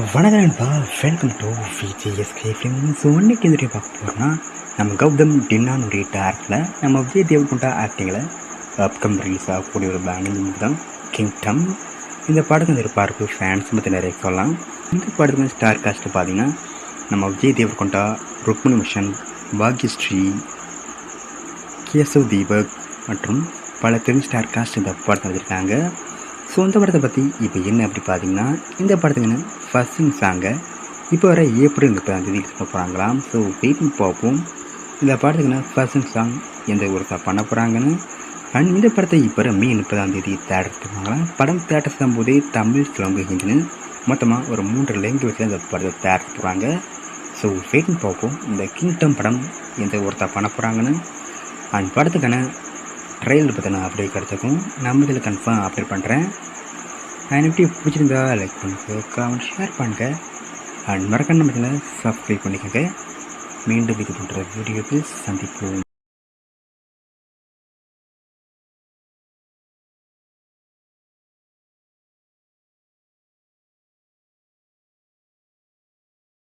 வணக்கம் நண்பா, welcome to VGSK film. So இன்னைக்கு இந்த வீடியோ பார்க்க போகிறோம்னா, நம்ம கௌதம் டின்னானுடைய டேரக்டில் நம்ம விஜய் தேவர்கொண்டா ஆக்டிங்கில் அப்கம் ரிலீஸ் ஆகக்கூடிய ஒரு பேங்கிங் தான் கிங்டம். இந்த படத்துக்கு எதிர்பார்ப்பு ஃபேன்ஸ் பற்றி நிறைய சொல்லலாம். இந்த படத்துக்கு ஸ்டார் காஸ்ட் பார்த்தீங்கன்னா நம்ம விஜய் தேவர்கொண்டா, ருக்மிணி மிஷன், பாக்யஸ்ரீ, கேசவ் தீபக் மற்றும் பல தெலுங்கு ஸ்டார் காஸ்ட் இந்த படத்தை வச்சுருக்காங்க. ஸோ இந்த படத்தை பற்றி இப்போ என்ன அப்படி பார்த்தீங்கன்னா, இந்த படத்துக்குன்னு ஃபஸ்ட்டிங் சாங்கை இப்போ வர ஏப்ரல் 30 ரிலீஸ் பண்ண போகிறாங்களாம். ஸோ வெயிட் பண்ணி பார்ப்போம் இந்த படத்துக்குன்னு ஃபஸ்ட்டிங் சாங் எந்த ஊருக்கு பண்ண போகிறாங்கன்னு. அண்ட் இந்த படத்தை இப்போ வர மே 30 தேட்டர் பண்ணுவாங்களாம். படம் தேட்டர்ஸ் போதே தமிழ், தெலுங்கு, ஹிந்தின்னு மொத்தமாக ஒரு 3 லாங்குவேஜில் இந்த படத்தை தேட்டர் போகிறாங்க. ஸோ வெயிட் பண்ணி பார்ப்போம் இந்த கிங்டம் படம் எந்த ஊருக்கு பண்ண போகிறாங்கன்னு. அண்ட் படத்துக்கான ட்ரெயிலர் பற்றின அப்டேட் கிடச்சிருக்கும், நம்ம இதில் கன்ஃபார்ம் அப்டேட் பண்ணுறேன். அண்ட் எப்படி பிடிச்சிருந்தா லைக் பண்ணுங்க, கமெண்ட் ஷேர் பண்ணுங்க. அண்ட் மறக்காம நம்ம சப்ஸ்கிரைப் பண்ணிக்கோங்க. மீண்டும் இது போன்ற வீடியோக்கு சந்திப்போம்.